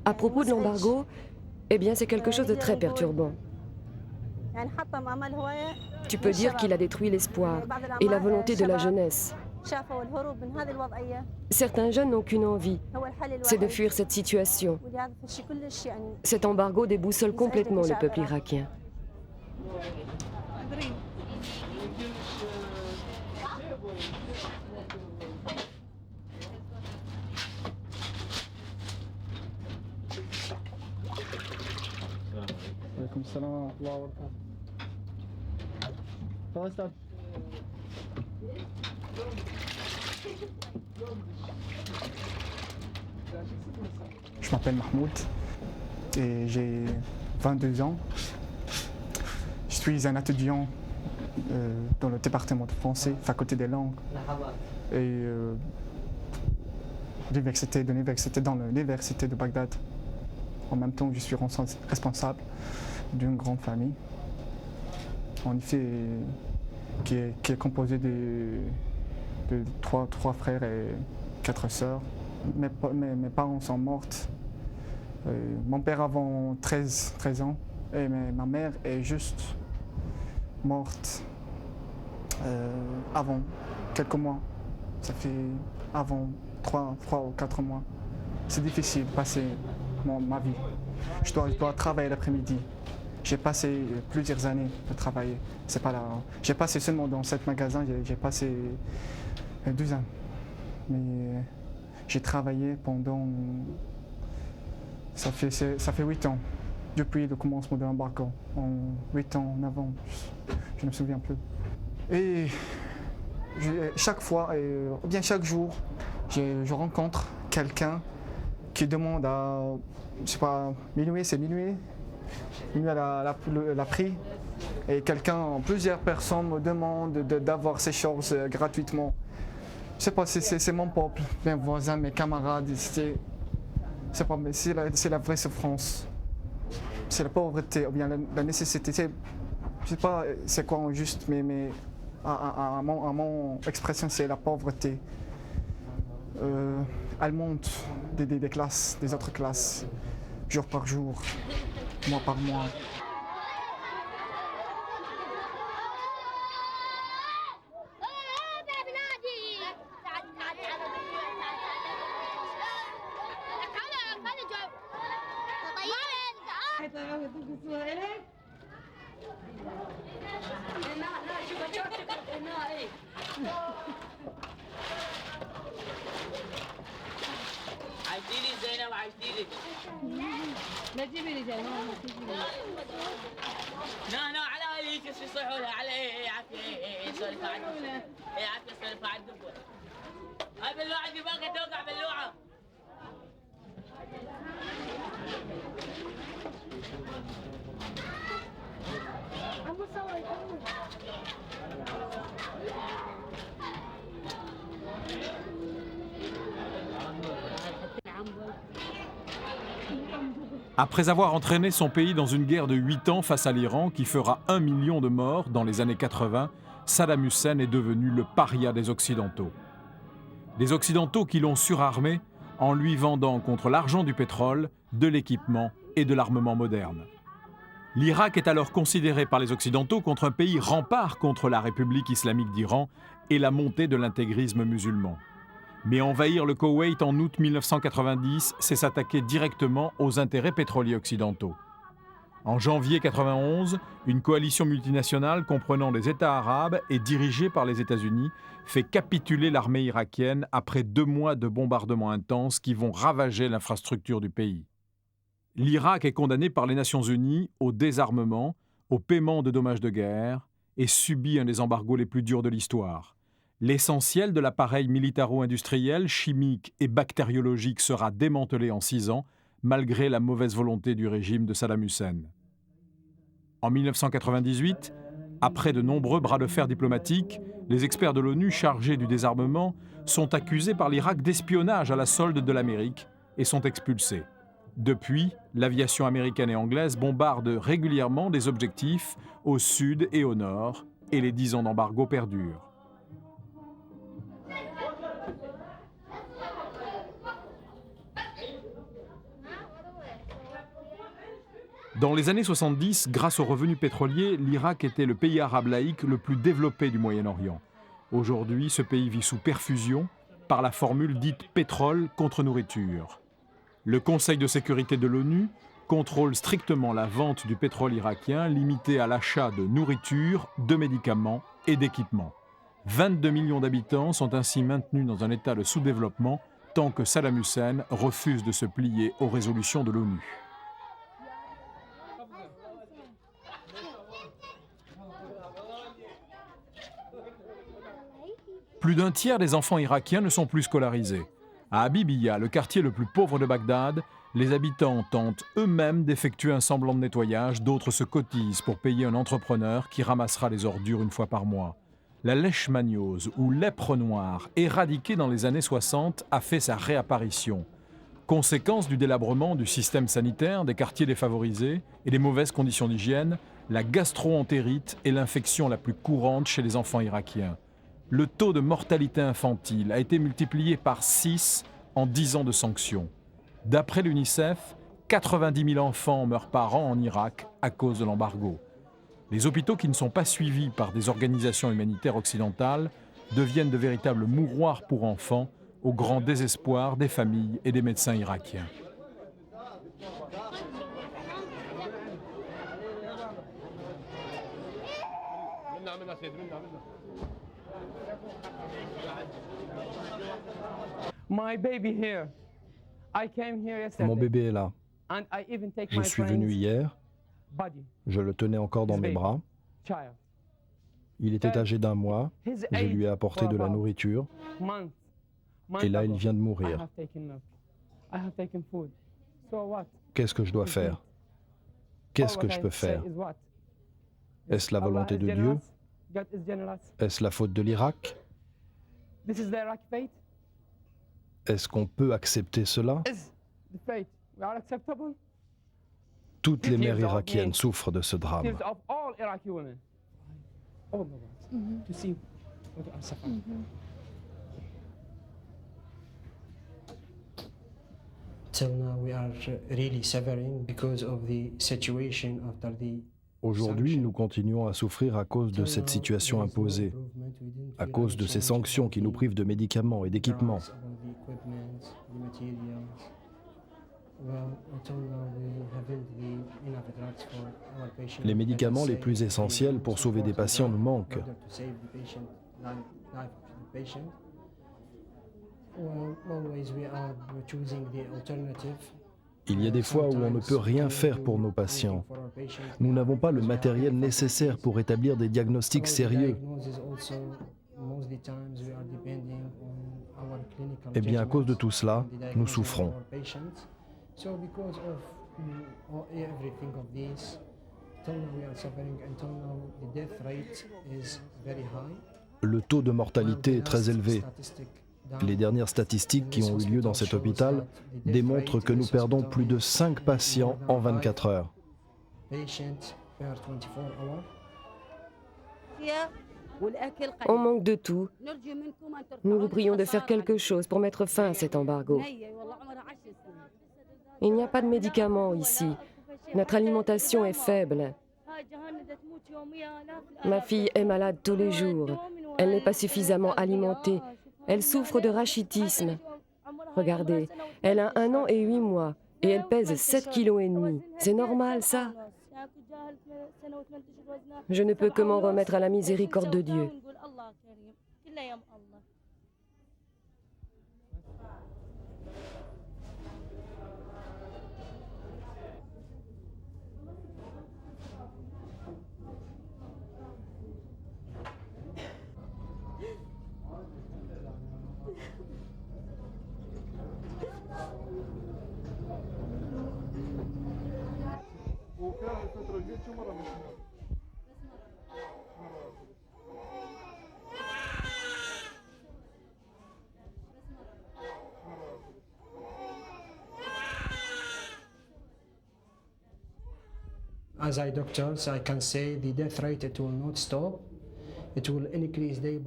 À propos de l'embargo, eh bien c'est quelque chose de très perturbant. Tu peux dire qu'il a détruit l'espoir et la volonté de la jeunesse. Certains jeunes n'ont qu'une envie, c'est de fuir cette situation. Cet embargo déboussole complètement le peuple irakien. Je m'appelle Mahmoud et j'ai 22 ans. Je suis un étudiant dans le département de français, faculté des langues et dans l'université de Bagdad. En même temps, je suis responsable d'une grande famille, en effet, qui est composée de trois frères et 4 sœurs. Mes parents sont morts. Mon père avant 13 ans et ma mère est juste morte avant quelques mois. Ça fait avant 3 ou 4 mois. C'est difficile de passer ma vie. Je dois travailler l'après-midi. J'ai passé plusieurs années de travailler. C'est pas là. J'ai passé seulement dans 7 magasins, j'ai passé 12 ans. Mais j'ai travaillé pendant. Ça fait 8 ans, depuis le commencement de l'embargo. 8 ans, 9 ans, je ne me souviens plus. Et chaque fois, ou bien chaque jour, je rencontre quelqu'un qui demande à, je sais pas, minuit, c'est minuit la prix. Et plusieurs personnes me demandent d'avoir ces choses gratuitement. Je sais pas, c'est mon peuple, mes voisins, mes camarades. C'est la vraie souffrance. C'est la pauvreté, ou bien la nécessité. Je sais pas c'est quoi en juste, mais à mon expression, c'est la pauvreté. Elle monte des classes, des autres classes, jour par jour, mois par mois. Après avoir entraîné son pays dans une guerre de 8 ans face à l'Iran qui fera 1 million de morts dans les années 80, Saddam Hussein est devenu le paria des Occidentaux. Des Occidentaux qui l'ont surarmé en lui vendant contre l'argent du pétrole, de l'équipement et de l'armement moderne. L'Irak est alors considéré par les Occidentaux comme un pays rempart contre la République islamique d'Iran et la montée de l'intégrisme musulman. Mais envahir le Koweït en août 1990, c'est s'attaquer directement aux intérêts pétroliers occidentaux. En janvier 1991, une coalition multinationale comprenant les États arabes et dirigée par les États-Unis fait capituler l'armée irakienne après 2 mois de bombardements intenses qui vont ravager l'infrastructure du pays. L'Irak est condamné par les Nations Unies au désarmement, au paiement de dommages de guerre et subit un des embargos les plus durs de l'histoire. L'essentiel de l'appareil militaro-industriel, chimique et bactériologique sera démantelé en 6 ans, malgré la mauvaise volonté du régime de Saddam Hussein. En 1998, après de nombreux bras de fer diplomatiques, les experts de l'ONU chargés du désarmement sont accusés par l'Irak d'espionnage à la solde de l'Amérique et sont expulsés. Depuis, l'aviation américaine et anglaise bombarde régulièrement des objectifs au sud et au nord, et les 10 ans d'embargo perdurent. Dans les années 70, grâce aux revenus pétroliers, l'Irak était le pays arabe laïque le plus développé du Moyen-Orient. Aujourd'hui, ce pays vit sous perfusion par la formule dite pétrole contre nourriture. Le Conseil de sécurité de l'ONU contrôle strictement la vente du pétrole irakien, limité à l'achat de nourriture, de médicaments et d'équipements. 22 millions d'habitants sont ainsi maintenus dans un état de sous-développement tant que Saddam Hussein refuse de se plier aux résolutions de l'ONU. Plus d'un tiers des enfants irakiens ne sont plus scolarisés. À Habibiya, le quartier le plus pauvre de Bagdad, les habitants tentent eux-mêmes d'effectuer un semblant de nettoyage, d'autres se cotisent pour payer un entrepreneur qui ramassera les ordures une fois par mois. La leishmaniose, ou lèpre noire, éradiquée dans les années 60, a fait sa réapparition. Conséquence du délabrement du système sanitaire des quartiers défavorisés et des mauvaises conditions d'hygiène, la gastro-entérite est l'infection la plus courante chez les enfants irakiens. Le taux de mortalité infantile a été multiplié par 6 en 10 ans de sanctions. D'après l'UNICEF, 90 000 enfants meurent par an en Irak à cause de l'embargo. Les hôpitaux qui ne sont pas suivis par des organisations humanitaires occidentales deviennent de véritables mouroirs pour enfants, au grand désespoir des familles et des médecins irakiens. Mon bébé est là. Je suis venu hier. Je le tenais encore dans mes bras. Il était âgé d'1 mois. Je lui ai apporté de la nourriture. Et là, il vient de mourir. Qu'est-ce que je dois faire? Qu'est-ce que je peux faire? Est-ce la volonté de Dieu? Est-ce la faute de l'Irak? Est-ce qu'on peut accepter cela? Toutes les mères irakiennes souffrent de ce drame. Aujourd'hui, nous continuons à souffrir à cause de cette situation imposée, à cause de ces sanctions qui nous privent de médicaments et d'équipements. Les médicaments les plus essentiels pour sauver des patients nous manquent. Il y a des fois où on ne peut rien faire pour nos patients. Nous n'avons pas le matériel nécessaire pour établir des diagnostics sérieux. Eh bien, à cause de tout cela, nous souffrons. Le taux de mortalité est très élevé. Les dernières statistiques qui ont eu lieu dans cet hôpital démontrent que nous perdons plus de 5 patients en 24 heures. On manque de tout. Nous vous prions de faire quelque chose pour mettre fin à cet embargo. Il n'y a pas de médicaments ici. Notre alimentation est faible. Ma fille est malade tous les jours. Elle n'est pas suffisamment alimentée. Elle souffre de rachitisme. Regardez, elle a 1 an et 8 mois et elle pèse 7,5 kg. C'est normal, ça? Je ne peux que m'en remettre à la miséricorde de Dieu.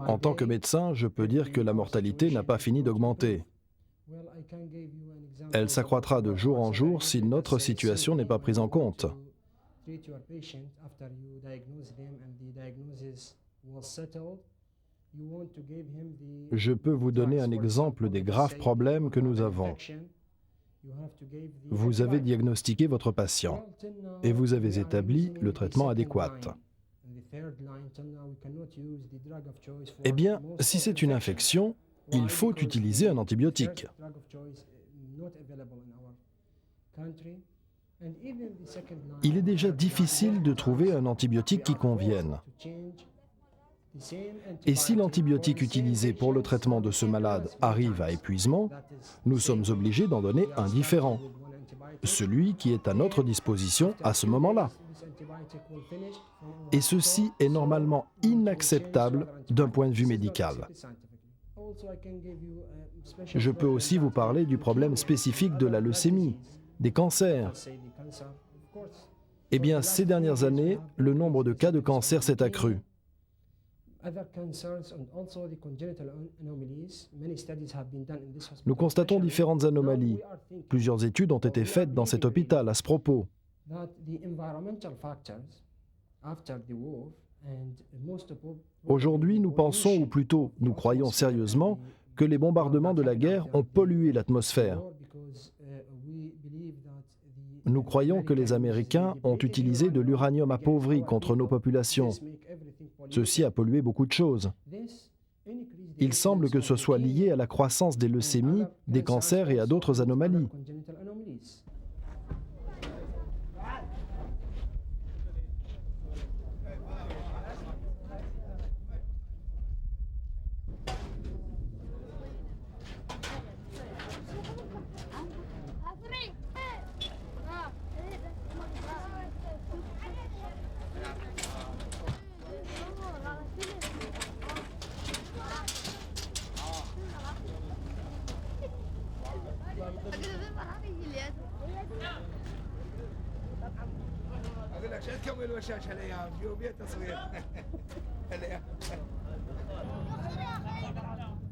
En tant que médecin, je peux dire que la mortalité n'a pas fini d'augmenter. Elle s'accroîtra de jour en jour si notre situation n'est pas prise en compte. Je peux vous donner un exemple des graves problèmes que nous avons. Vous avez diagnostiqué votre patient et vous avez établi le traitement adéquat. Eh bien, si c'est une infection, il faut utiliser un antibiotique. Il est déjà difficile de trouver un antibiotique qui convienne. Et si l'antibiotique utilisé pour le traitement de ce malade arrive à épuisement, nous sommes obligés d'en donner un différent, celui qui est à notre disposition à ce moment-là. Et ceci est normalement inacceptable d'un point de vue médical. Je peux aussi vous parler du problème spécifique de la leucémie, des cancers. Eh bien, ces dernières années, le nombre de cas de cancer s'est accru. Nous constatons différentes anomalies. Plusieurs études ont été faites dans cet hôpital à ce propos. Aujourd'hui, nous pensons, ou plutôt nous croyons sérieusement, que les bombardements de la guerre ont pollué l'atmosphère. Nous croyons que les Américains ont utilisé de l'uranium appauvri contre nos populations. Ceci a pollué beaucoup de choses. Il semble que ce soit lié à la croissance des leucémies, des cancers et à d'autres anomalies.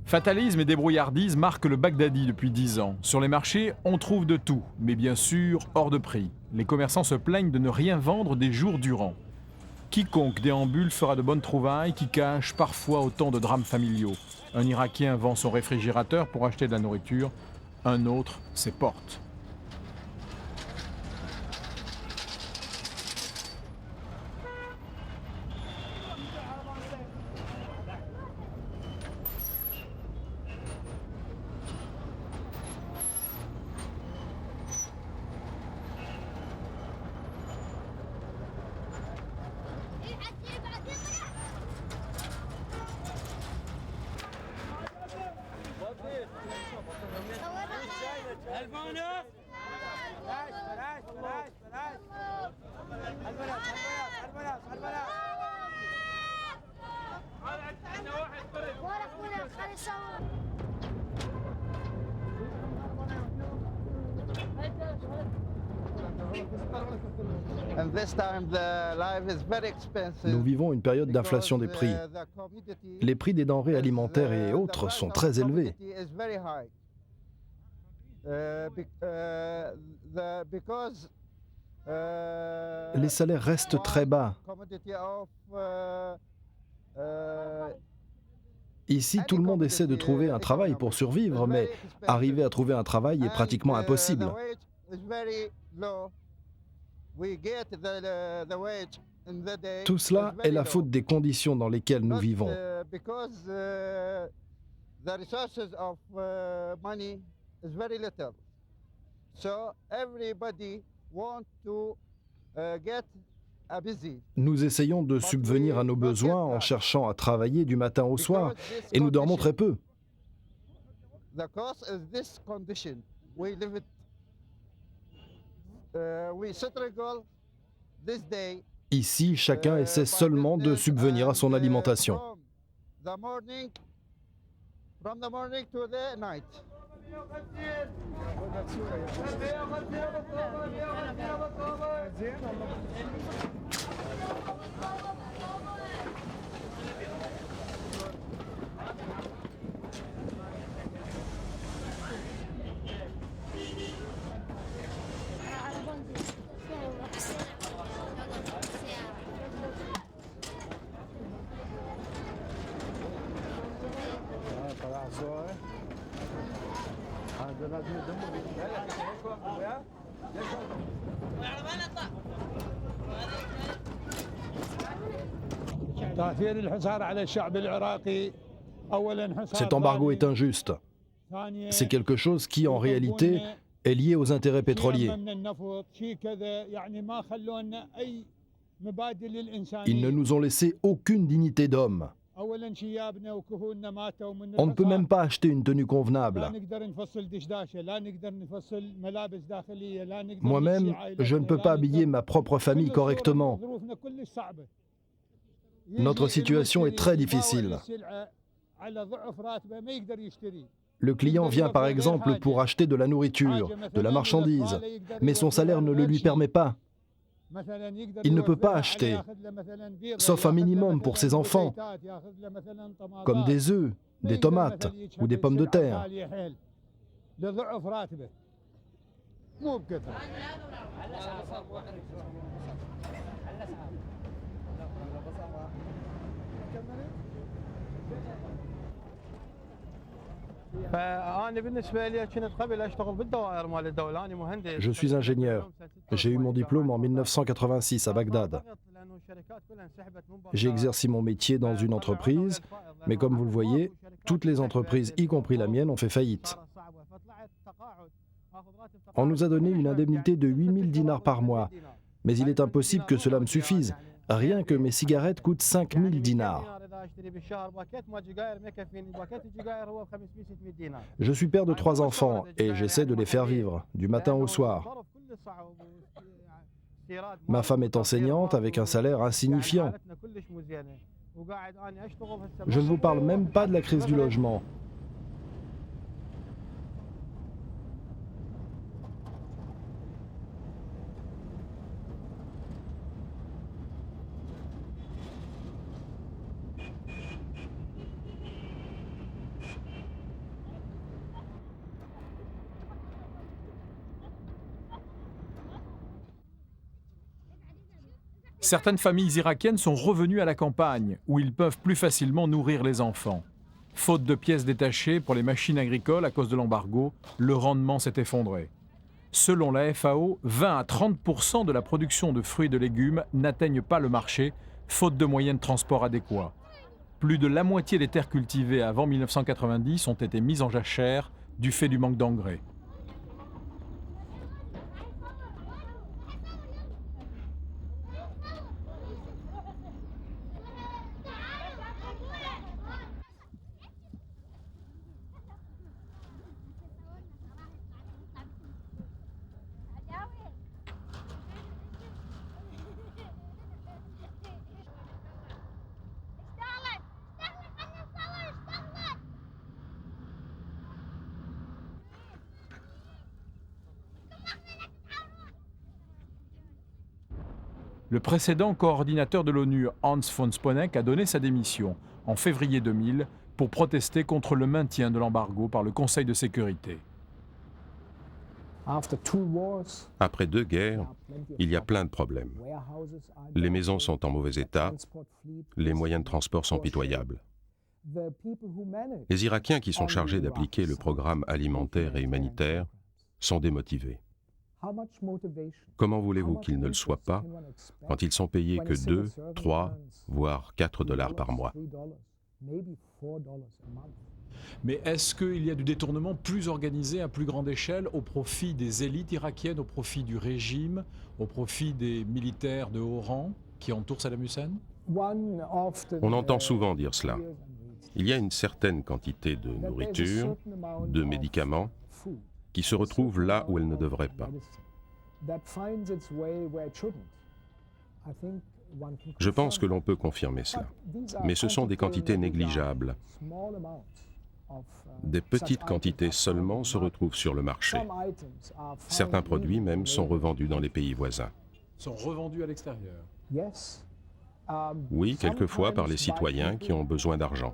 Fatalisme et débrouillardise marquent le Bagdadi depuis 10 ans. Sur les marchés, on trouve de tout, mais bien sûr hors de prix. Les commerçants se plaignent de ne rien vendre des jours durant. Quiconque déambule fera de bonnes trouvailles qui cachent parfois autant de drames familiaux. Un Irakien vend son réfrigérateur pour acheter de la nourriture, un autre ses portes. Nous vivons une période d'inflation des prix. Les prix des denrées alimentaires et autres sont très élevés. Les salaires restent très bas. Ici, tout le monde essaie de trouver un travail pour survivre, mais arriver à trouver un travail est pratiquement impossible. Tout cela est la faute des conditions dans lesquelles nous vivons. Nous essayons de subvenir à nos besoins en cherchant à travailler du matin au soir, et nous dormons très peu. Ici, chacun essaie seulement de subvenir à son alimentation. Cet embargo est injuste. C'est quelque chose qui, en réalité, est lié aux intérêts pétroliers. Ils ne nous ont laissé aucune dignité d'homme. On ne peut même pas acheter une tenue convenable. Moi-même, je ne peux pas habiller ma propre famille correctement. Notre situation est très difficile. Le client vient par exemple pour acheter de la nourriture, de la marchandise, mais son salaire ne le lui permet pas. Il ne peut pas acheter, sauf un minimum pour ses enfants, comme des œufs, des tomates ou des pommes de terre. Je suis ingénieur. J'ai eu mon diplôme en 1986 à Bagdad. J'ai exercé mon métier dans une entreprise, mais comme vous le voyez, toutes les entreprises, y compris la mienne, ont fait faillite. On nous a donné une indemnité de 8000 dinars par mois, mais il est impossible que cela me suffise. Rien que mes cigarettes coûtent 5000 dinars. Je suis père de 3 enfants et j'essaie de les faire vivre, du matin au soir. Ma femme est enseignante avec un salaire insignifiant. Je ne vous parle même pas de la crise du logement. Certaines familles irakiennes sont revenues à la campagne, où ils peuvent plus facilement nourrir les enfants. Faute de pièces détachées pour les machines agricoles à cause de l'embargo, le rendement s'est effondré. Selon la FAO, 20 à 30% de la production de fruits et de légumes n'atteignent pas le marché, faute de moyens de transport adéquats. Plus de la moitié des terres cultivées avant 1990 ont été mises en jachère du fait du manque d'engrais. Le précédent coordinateur de l'ONU, Hans von Sponeck, a donné sa démission en février 2000 pour protester contre le maintien de l'embargo par le Conseil de sécurité. Après 2 guerres, il y a plein de problèmes. Les maisons sont en mauvais état, les moyens de transport sont pitoyables. Les Irakiens qui sont chargés d'appliquer le programme alimentaire et humanitaire sont démotivés. Comment voulez-vous qu'ils ne le soient pas quand ils sont payés que 2, 3, voire 4 dollars par mois? Mais est-ce qu'il y a du détournement plus organisé à plus grande échelle au profit des élites irakiennes, au profit du régime, au profit des militaires de haut rang qui entourent Saddam Hussein? On entend souvent dire cela. Il y a une certaine quantité de nourriture, de médicaments, qui se retrouvent là où elles ne devraient pas. Je pense que l'on peut confirmer cela. Mais ce sont des quantités négligeables. Des petites quantités seulement se retrouvent sur le marché. Certains produits même sont revendus dans les pays voisins. Sont revendus à l'extérieur? Oui, quelquefois par les citoyens qui ont besoin d'argent.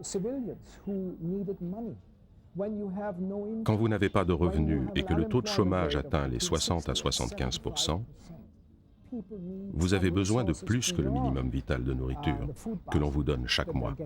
Quand vous n'avez pas de revenus et que le taux de chômage atteint les 60 à 75%, vous avez besoin de plus que le minimum vital de nourriture que l'on vous donne chaque mois.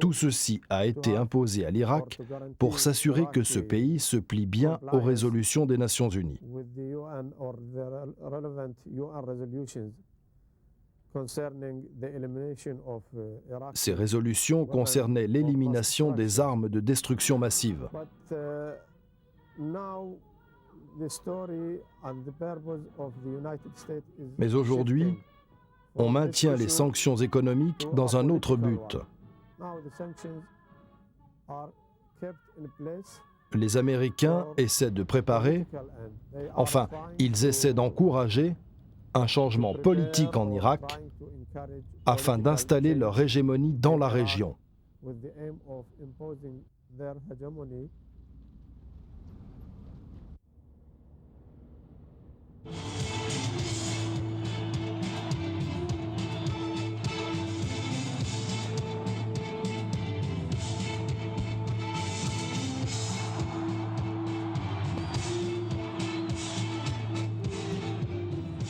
Tout ceci a été imposé à l'Irak pour s'assurer que ce pays se plie bien aux résolutions des Nations Unies. Ces résolutions concernaient l'élimination des armes de destruction massive. Mais aujourd'hui, on maintient les sanctions économiques dans un autre but. Les Américains essaient de préparer, enfin, ils essaient d'encourager un changement politique en Irak afin d'installer leur hégémonie dans la région.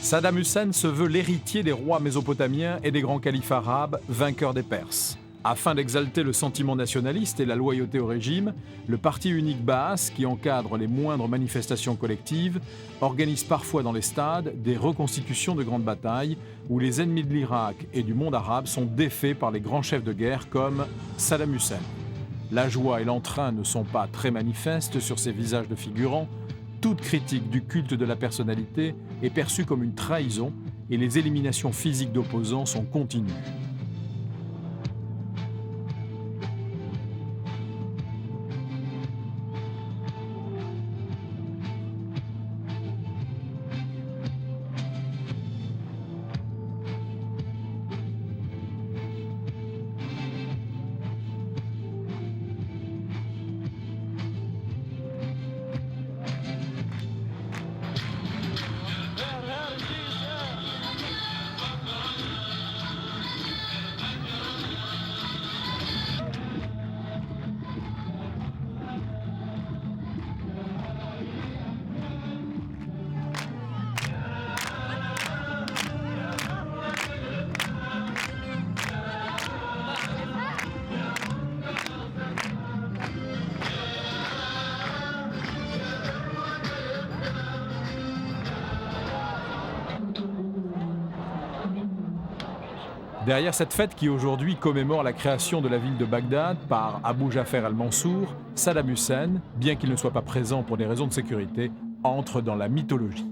Saddam Hussein se veut l'héritier des rois mésopotamiens et des grands califes arabes, vainqueurs des Perses. Afin d'exalter le sentiment nationaliste et la loyauté au régime, le parti unique Baas, qui encadre les moindres manifestations collectives, organise parfois dans les stades des reconstitutions de grandes batailles où les ennemis de l'Irak et du monde arabe sont défaits par les grands chefs de guerre comme Saddam Hussein. La joie et l'entrain ne sont pas très manifestes sur ces visages de figurants. Toute critique du culte de la personnalité est perçue comme une trahison et les éliminations physiques d'opposants sont continues. Derrière cette fête qui aujourd'hui commémore la création de la ville de Bagdad par Abu Ja'far al-Mansour, Saddam Hussein, bien qu'il ne soit pas présent pour des raisons de sécurité, entre dans la mythologie.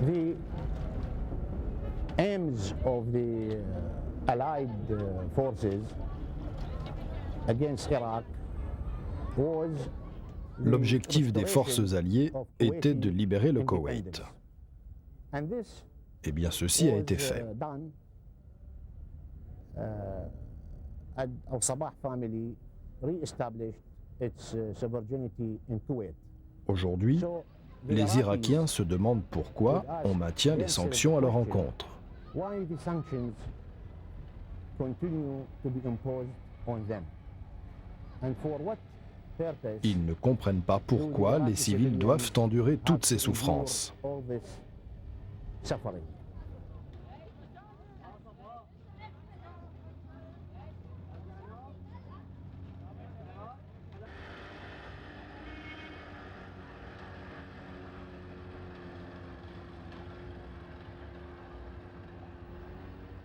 The aims of the Allied forces against Iraq was L'objectif des forces alliées était de libérer le Koweït. Eh bien, ceci a été fait. Al-Sabah family re-established its sovereignty in Kuwait. Aujourd'hui, les Irakiens se demandent pourquoi on maintient les sanctions à leur encontre. Why the sanctions continue to be imposed on them? And for what purpose? Ils ne comprennent pas pourquoi les civils doivent endurer toutes ces souffrances. All this suffering.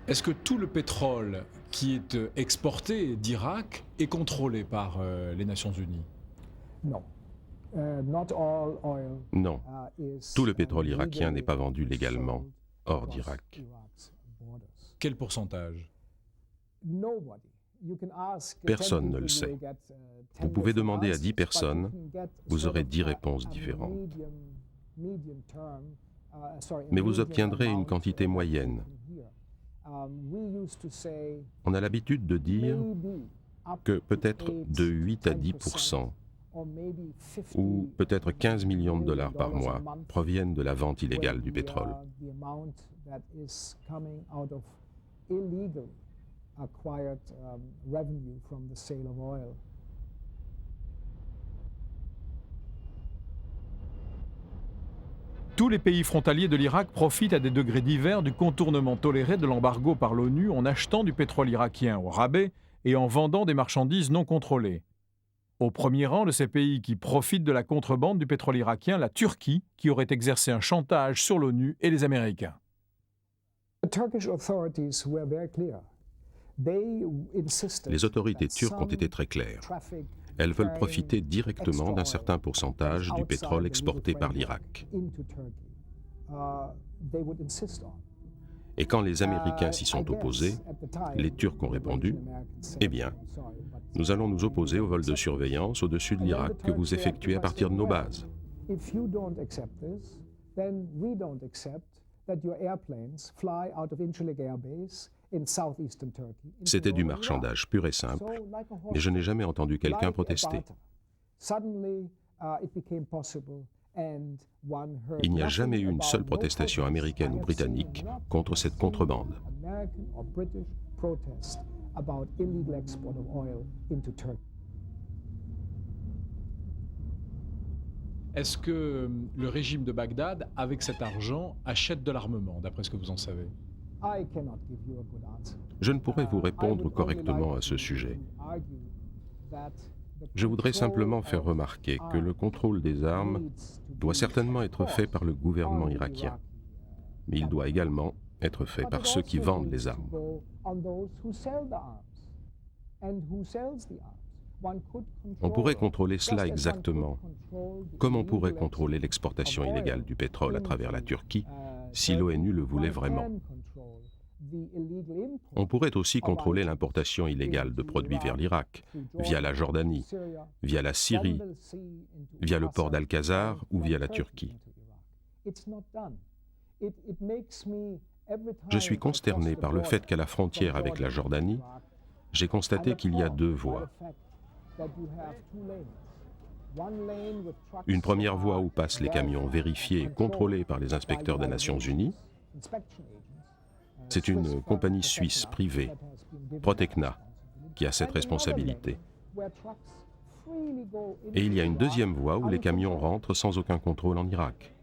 Est-ce que tout le pétrole qui est exporté d'Irak est contrôlé par les Nations Unies? Non. Not all oil, Non, is, tout le pétrole irakien legally n'est pas vendu légalement sold hors across d'Irak. Iraq's borders. Quel pourcentage? Nobody Personne ne le sait. Vous pouvez demander à 10 personnes, vous aurez 10 réponses différentes. Mais vous obtiendrez une quantité moyenne. On a l'habitude de dire que peut-être de 8 à 10%, ou peut-être 15 millions de dollars par mois, proviennent de la vente illégale du pétrole. Tous les pays frontaliers de l'Irak profitent à des degrés divers du contournement toléré de l'embargo par l'ONU en achetant du pétrole irakien au rabais et en vendant des marchandises non contrôlées. Au premier rang de ces pays qui profitent de la contrebande du pétrole irakien, la Turquie, qui aurait exercé un chantage sur l'ONU et les Américains. Les autorités turques ont été très claires. Elles veulent profiter directement d'un certain pourcentage du pétrole exporté par l'Irak. Et quand les Américains s'y sont opposés, les Turcs ont répondu « Eh bien, nous allons nous opposer au vol de surveillance au-dessus de l'Irak que vous effectuez à partir de nos bases. » C'était du marchandage pur et simple, mais je n'ai jamais entendu quelqu'un protester. Il n'y a jamais eu une seule protestation américaine ou britannique contre cette contrebande. Est-ce que le régime de Bagdad, avec cet argent, achète de l'armement, d'après ce que vous en savez ? Je ne pourrais vous répondre correctement à ce sujet. Je voudrais simplement faire remarquer que le contrôle des armes doit certainement être fait par le gouvernement irakien, mais il doit également être fait par ceux qui vendent les armes. On pourrait contrôler cela exactement, comme on pourrait contrôler l'exportation illégale du pétrole à travers la Turquie, si l'ONU le voulait vraiment. On pourrait aussi contrôler l'importation illégale de produits vers l'Irak, via la Jordanie, via la Syrie, via le port d'Al-Khazar ou via la Turquie. Je suis consterné par le fait qu'à la frontière avec la Jordanie, j'ai constaté qu'il y a deux voies. Une première voie où passent les camions vérifiés et contrôlés par les inspecteurs des Nations Unies. C'est une compagnie suisse privée, Protecna, qui a cette responsabilité. Et il y a une deuxième voie où les camions rentrent sans aucun contrôle en Irak.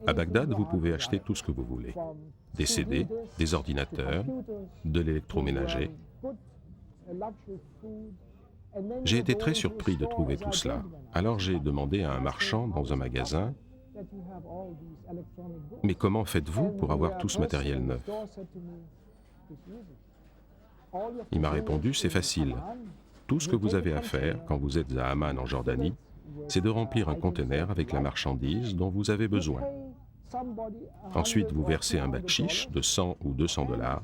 À Bagdad, vous pouvez acheter tout ce que vous voulez. Des CD, des ordinateurs, de l'électroménager. J'ai été très surpris de trouver tout cela. Alors j'ai demandé à un marchand dans un magasin « Mais comment faites-vous pour avoir tout ce matériel neuf ?» Il m'a répondu « C'est facile. Tout ce que vous avez à faire quand vous êtes à Amman en Jordanie, c'est de remplir un conteneur avec la marchandise dont vous avez besoin. Ensuite, vous versez un bakshish de 100 ou 200 dollars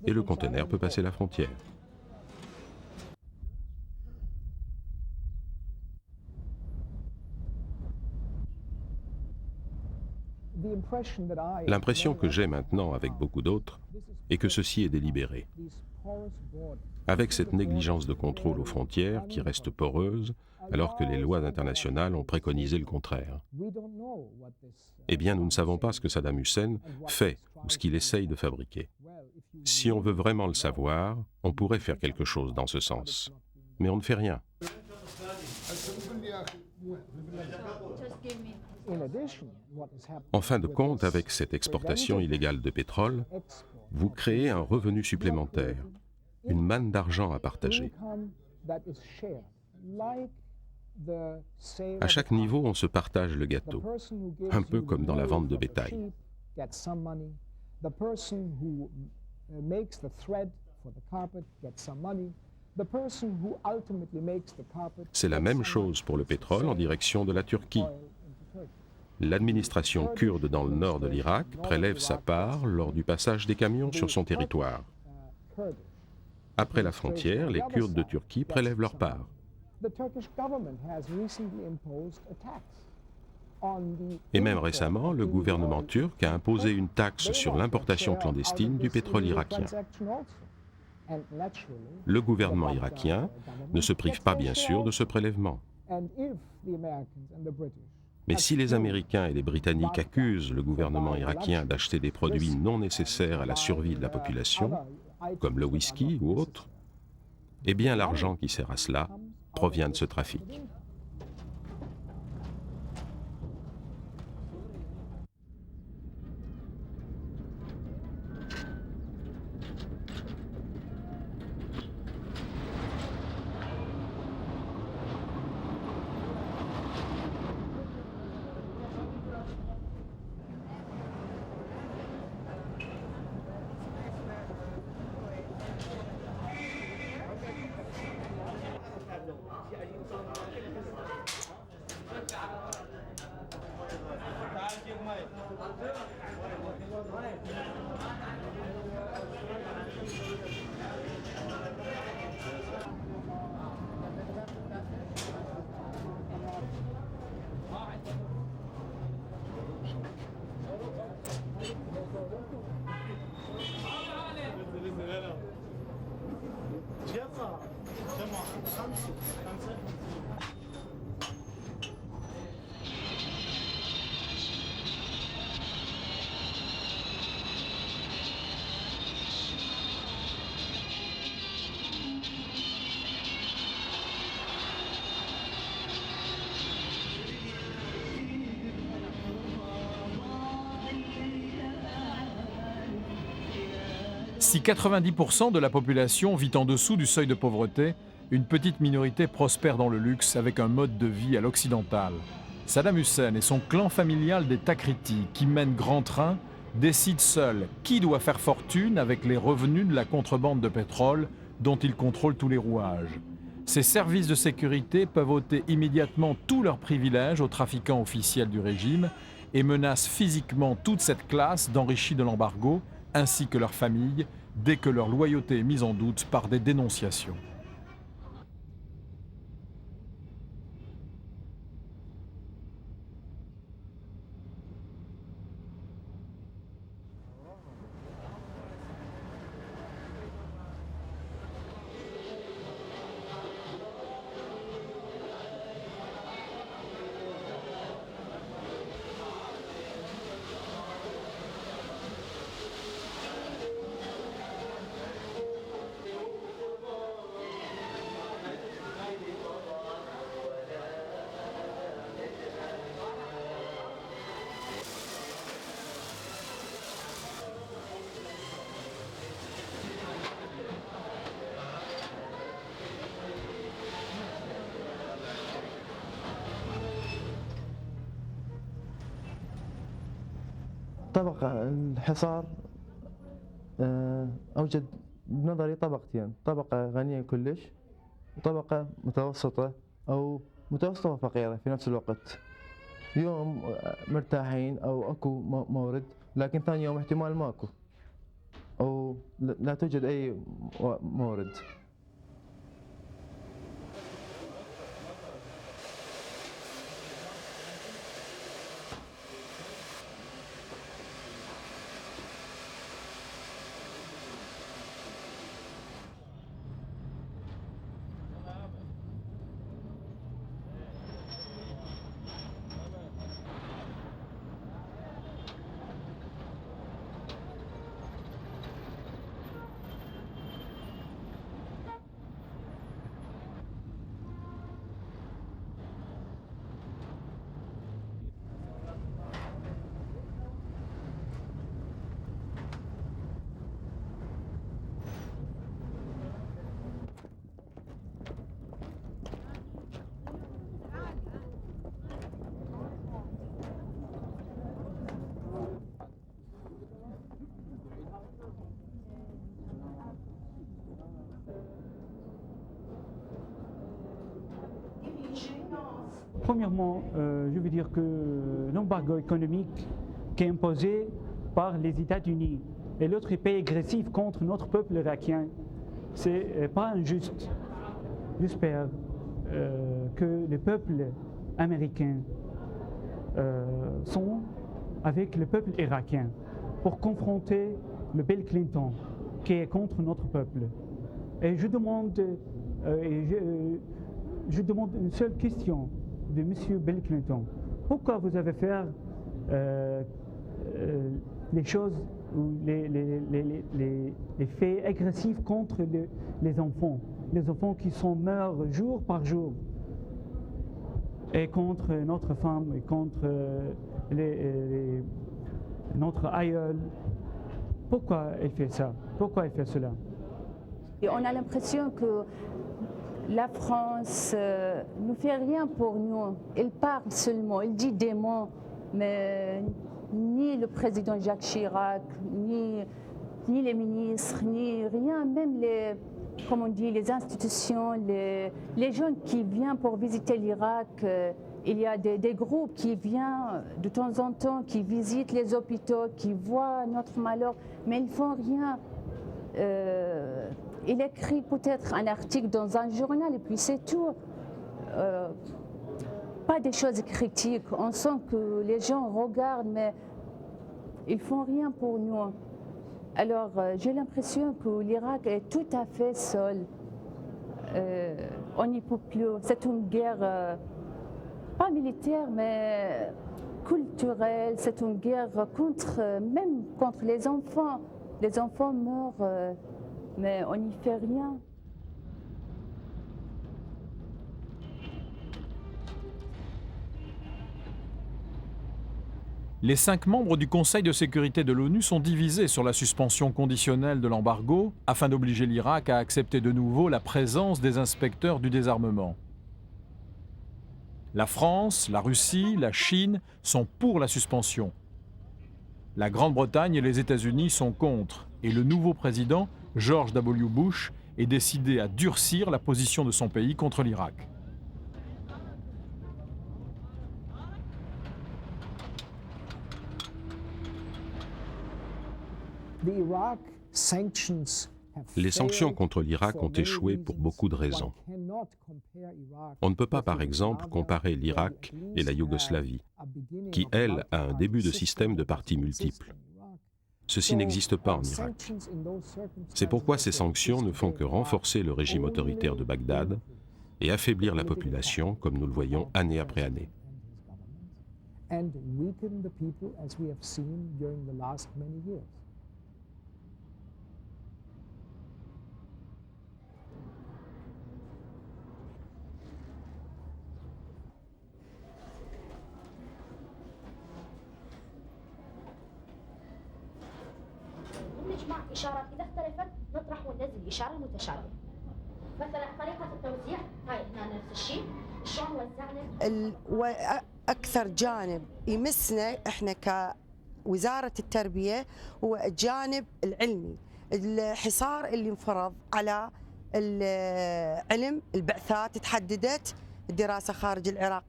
et le conteneur peut passer la frontière. » L'impression que j'ai maintenant avec beaucoup d'autres est que ceci est délibéré. Avec cette négligence de contrôle aux frontières qui reste poreuse, alors que les lois internationales ont préconisé le contraire. Eh bien, nous ne savons pas ce que Saddam Hussein fait ou ce qu'il essaye de fabriquer. Si on veut vraiment le savoir, on pourrait faire quelque chose dans ce sens. Mais on ne fait rien. En fin de compte, avec cette exportation illégale de pétrole, vous créez un revenu supplémentaire, une manne d'argent à partager. À chaque niveau, on se partage le gâteau, un peu comme dans la vente de bétail. C'est la même chose pour le pétrole en direction de la Turquie. L'administration kurde dans le nord de l'Irak prélève sa part lors du passage des camions sur son territoire. Après la frontière, les Kurdes de Turquie prélèvent leur part. Et même récemment, le gouvernement turc a imposé une taxe sur l'importation clandestine du pétrole irakien. Le gouvernement irakien ne se prive pas bien sûr de ce prélèvement. Mais si les Américains et les Britanniques accusent le gouvernement irakien d'acheter des produits non nécessaires à la survie de la population, comme le whisky ou autres, eh bien l'argent qui sert à cela provient de ce trafic. Si 90% de la population vit en dessous du seuil de pauvreté, une petite minorité prospère dans le luxe avec un mode de vie à l'occidental. Saddam Hussein et son clan familial des Takriti, qui mènent grand train, décident seuls qui doit faire fortune avec les revenus de la contrebande de pétrole dont ils contrôlent tous les rouages. Ces services de sécurité peuvent ôter immédiatement tous leurs privilèges aux trafiquants officiels du régime et menacent physiquement toute cette classe d'enrichis de l'embargo, ainsi que leurs familles, dès que leur loyauté est mise en doute par des dénonciations. طبقة الحصار أوجد بنظري طبقتين، طبقة غنية كلش وطبقة متوسطة أو متوسطة وفقيرة في نفس الوقت. يوم مرتاحين أو أكو مورد، لكن ثاني يوم احتمال ماكو أو لا توجد أي مورد. Premièrement, je veux dire que l'embargo économique qui est imposé par les États-Unis et l'autre pays agressif contre notre peuple irakien, c'est pas injuste. J'espère que les peuples américains sont avec le peuple irakien pour confronter le Bill Clinton qui est contre notre peuple. Et je demande une seule question de M. Bill Clinton. Pourquoi vous avez fait les choses, les faits agressifs contre les enfants qui meurent jour par jour, et contre notre femme, et contre notre aïeul? Pourquoi elle fait ça? Pourquoi elle fait cela? Et on a l'impression que la France ne fait rien pour nous. Elle parle seulement, elle dit des mots, mais ni le président Jacques Chirac, ni les ministres, ni rien, même les institutions, les gens qui viennent pour visiter l'Irak. Il y a des groupes qui viennent de temps en temps, qui visitent les hôpitaux, qui voient notre malheur, mais ils ne font rien. Il écrit peut-être un article dans un journal et puis c'est tout. Pas des choses critiques. On sent que les gens regardent, mais ils ne font rien pour nous. Alors j'ai l'impression que l'Irak est tout à fait seul. On n'y peut plus. C'est une guerre, pas militaire, mais culturelle. C'est une guerre même contre les enfants. Les enfants meurent, mais on n'y fait rien. Les 5 membres du Conseil de sécurité de l'ONU sont divisés sur la suspension conditionnelle de l'embargo afin d'obliger l'Irak à accepter de nouveau la présence des inspecteurs du désarmement. La France, la Russie, la Chine sont pour la suspension. La Grande-Bretagne et les États-Unis sont contre, et le nouveau président, George W. Bush, est décidé à durcir la position de son pays contre l'Irak. Les sanctions contre l'Irak ont échoué pour beaucoup de raisons. On ne peut pas, par exemple, comparer l'Irak et la Yougoslavie, qui, elle, a un début de système de partis multiples. Ceci n'existe pas en Irak. C'est pourquoi ces sanctions ne font que renforcer le régime autoritaire de Bagdad et affaiblir la population, comme nous le voyons année après année. إشارات إذا اختلفت نطرح وننزل إشارة متشابهة. مثلا طريقة التوزيع هاي هنا نفس الشيء، شلون وزعنا. أكثر جانب يمسنا إحنا كوزارة التربية هو الجانب العلمي، الحصار اللي انفرض على العلم، البعثات تحددت الدراسة خارج العراق،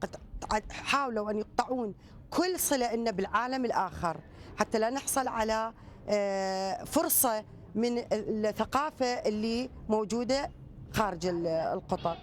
حاولوا أن يقطعون كل صلة لنا بالعالم الآخر حتى لا نحصل على فرصة من الثقافة اللي موجودة خارج القطر.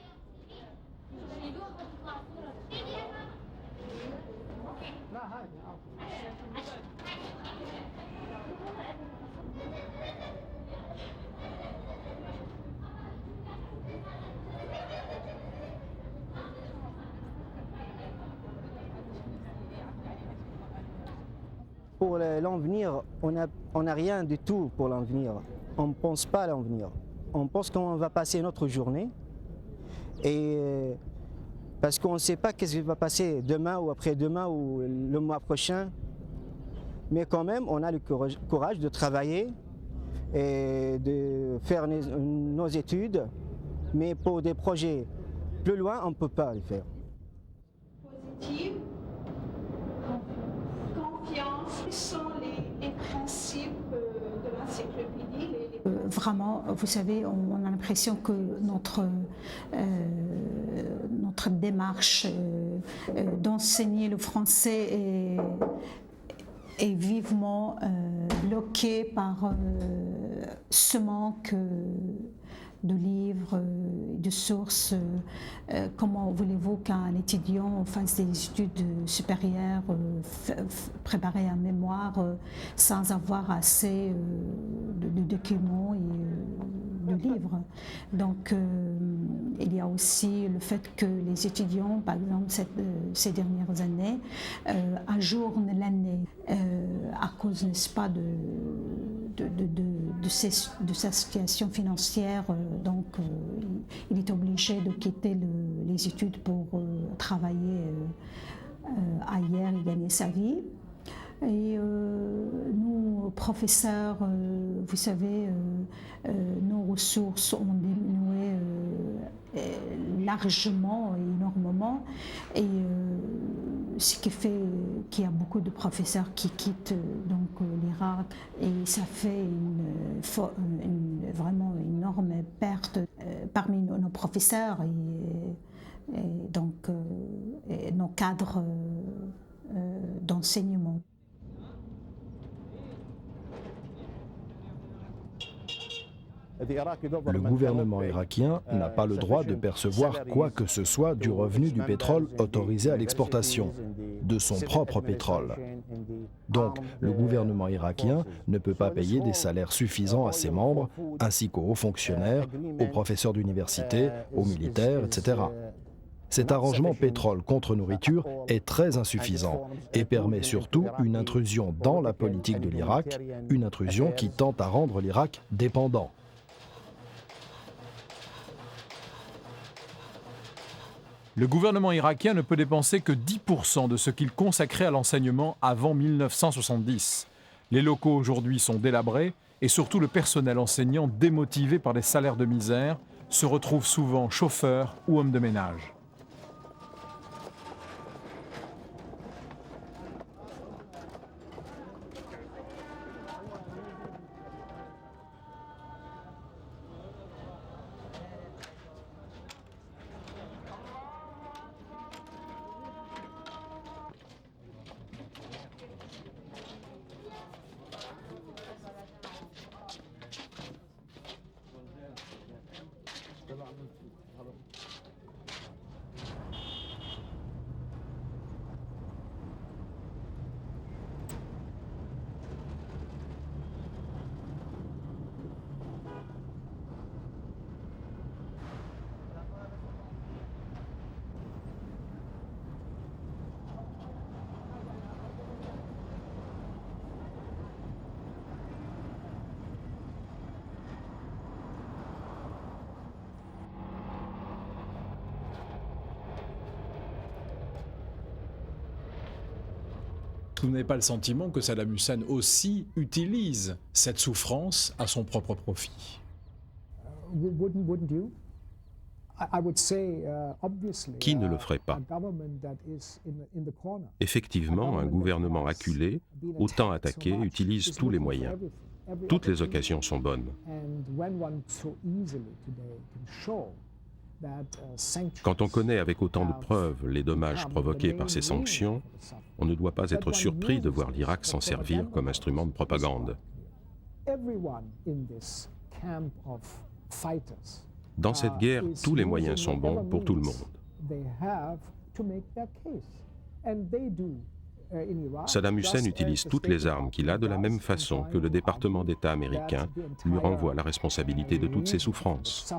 Pour l'avenir, on n'a rien du tout pour l'avenir. On ne pense pas à l'avenir. On pense qu'on va passer notre journée. Et parce qu'on ne sait pas qu'est-ce qui va passer demain ou après-demain ou le mois prochain. Mais quand même, on a le courage de travailler et de faire nos études. Mais pour des projets plus loin, on ne peut pas les faire. Positive. Quels sont les principes de l'encyclopédie? Vraiment, vous savez, on a l'impression que notre démarche d'enseigner le français est vivement bloqué par ce manque de livres, de sources. Comment voulez-vous qu'un étudiant fasse des études supérieures, préparer un mémoire sans avoir assez de documents et de livres? Donc il y a aussi le fait que les étudiants, par exemple ces dernières années, ajournent l'année à cause, n'est-ce pas, de sa situation financière. Donc il est obligé de quitter les études pour travailler ailleurs et gagner sa vie. Et nous, professeurs, vous savez, nos ressources ont diminué largement et énormément. Et ce qui fait qu'il y a beaucoup de professeurs qui quittent l'Irak. Et ça fait vraiment une énorme perte parmi nos professeurs et donc nos cadres d'enseignement. Le gouvernement irakien n'a pas le droit de percevoir quoi que ce soit du revenu du pétrole autorisé à l'exportation, de son propre pétrole. Donc, le gouvernement irakien ne peut pas payer des salaires suffisants à ses membres, ainsi qu'aux hauts fonctionnaires, aux professeurs d'université, aux militaires, etc. Cet arrangement pétrole contre nourriture est très insuffisant et permet surtout une intrusion dans la politique de l'Irak, une intrusion qui tente à rendre l'Irak dépendant. Le gouvernement irakien ne peut dépenser que 10% de ce qu'il consacrait à l'enseignement avant 1970. Les locaux aujourd'hui sont délabrés et surtout le personnel enseignant, démotivé par des salaires de misère, se retrouve souvent chauffeur ou homme de ménage. Vous n'avez pas le sentiment que Saddam Hussein aussi utilise cette souffrance à son propre profit? Qui ne le ferait pas? Effectivement, un gouvernement acculé, autant attaqué, utilise tous les moyens. Toutes les occasions sont bonnes. Quand on connaît avec autant de preuves les dommages provoqués par ces sanctions, on ne doit pas être surpris de voir l'Irak s'en servir comme instrument de propagande. Dans cette guerre, tous les moyens sont bons pour tout le monde. Saddam Hussein utilise toutes les armes qu'il a de la même façon que le département d'État américain lui renvoie la responsabilité de toutes ses souffrances.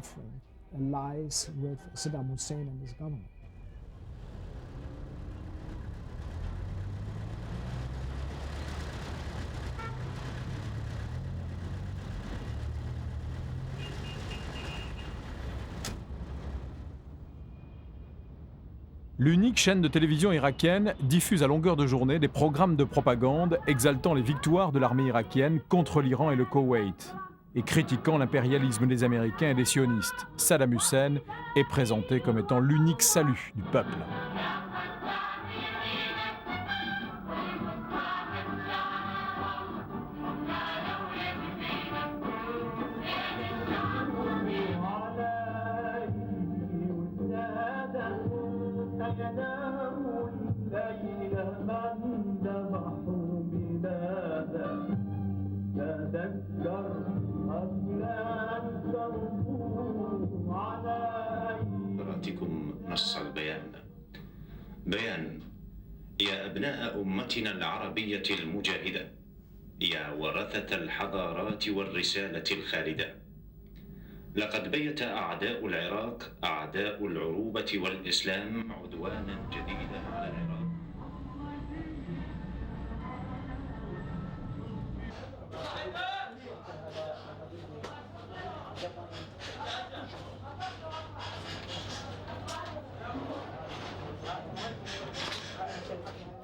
L'unique chaîne de télévision irakienne diffuse à longueur de journée des programmes de propagande exaltant les victoires de l'armée irakienne contre l'Iran et le Koweït et critiquant l'impérialisme des Américains et des sionistes. Saddam Hussein est présenté comme étant l'unique salut du peuple. أنا نص البيان. بيان: يا أبناء أمتنا العربية المجاهدة، يا ورثة الحضارات والرسالة الخالدة، لقد بيت أعداء العراق، أعداء العروبة والإسلام، عدوانا جديدا على العراق.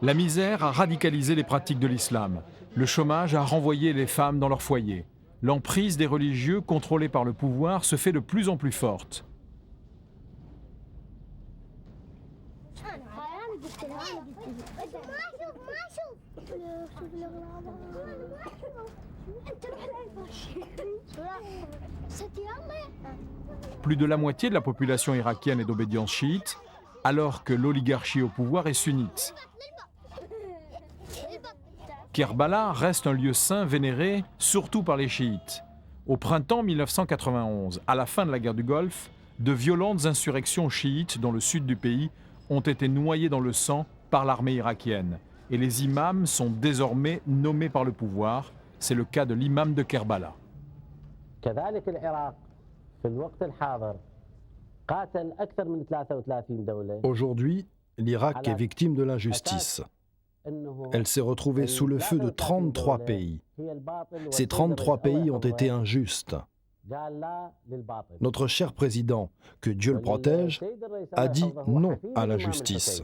La misère a radicalisé les pratiques de l'islam. Le chômage a renvoyé les femmes dans leur foyer. L'emprise des religieux contrôlés par le pouvoir se fait de plus en plus forte. Plus de la moitié de la population irakienne est d'obédience chiite, alors que l'oligarchie au pouvoir est sunnite. Kerbala reste un lieu saint vénéré surtout par les chiites. Au printemps 1991, à la fin de la guerre du Golfe, de violentes insurrections chiites dans le sud du pays ont été noyées dans le sang par l'armée irakienne. Et les imams sont désormais nommés par le pouvoir. C'est le cas de l'imam de Kerbala. Aujourd'hui, l'Irak est victime de l'injustice. Elle s'est retrouvée sous le feu de 33 pays. Ces 33 pays ont été injustes. Notre cher président, que Dieu le protège, a dit non à la justice.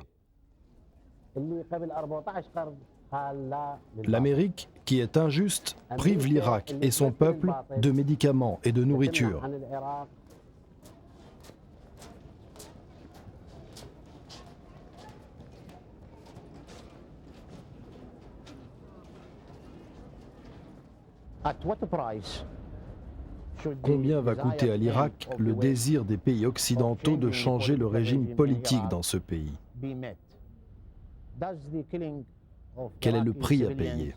L'Amérique, qui est injuste, prive l'Irak et son peuple de médicaments et de nourriture. Combien va coûter à l'Irak le désir des pays occidentaux de changer le régime politique dans ce pays? Quel est le prix à payer?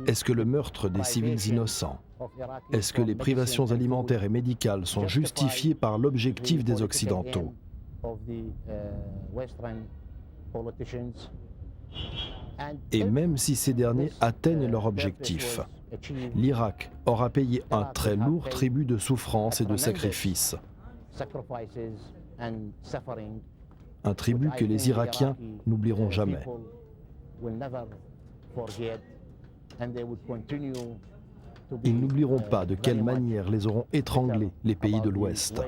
Est-ce que le meurtre des civils innocents, est-ce que les privations alimentaires et médicales sont justifiées par l'objectif des Occidentaux? Et même si ces derniers atteignent leur objectif, l'Irak aura payé un très lourd tribut de souffrance et de sacrifice. Un tribut que les Irakiens n'oublieront jamais. Ils n'oublieront pas de quelle manière les auront étranglés les pays de l'Ouest.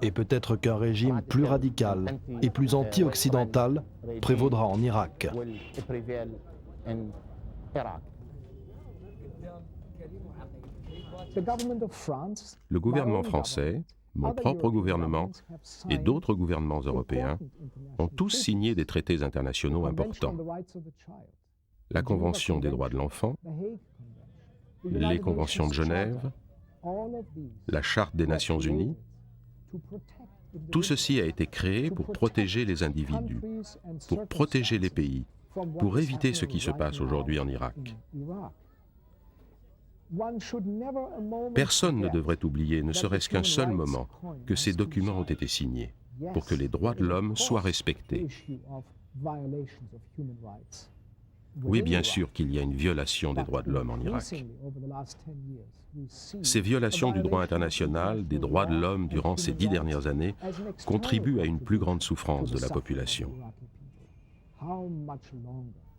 Et peut-être qu'un régime plus radical et plus anti-occidental prévaudra en Irak. Le gouvernement français, mon propre gouvernement et d'autres gouvernements européens ont tous signé des traités internationaux importants. La Convention des droits de l'enfant, les Conventions de Genève, la Charte des Nations Unies. Tout ceci a été créé pour protéger les individus, pour protéger les pays, pour éviter ce qui se passe aujourd'hui en Irak. Personne ne devrait oublier, ne serait-ce qu'un seul moment, que ces documents ont été signés pour que les droits de l'homme soient respectés. Oui, bien sûr qu'il y a une violation des droits de l'homme en Irak. Ces violations du droit international, des droits de l'homme durant ces 10 dernières années, contribuent à une plus grande souffrance de la population.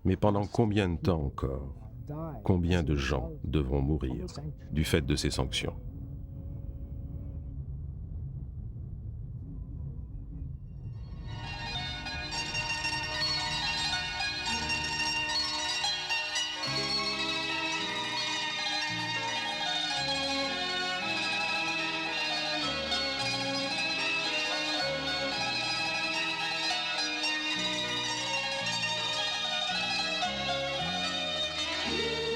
Mais pendant combien de temps encore? Combien de gens devront mourir du fait de ces sanctions? Yeah.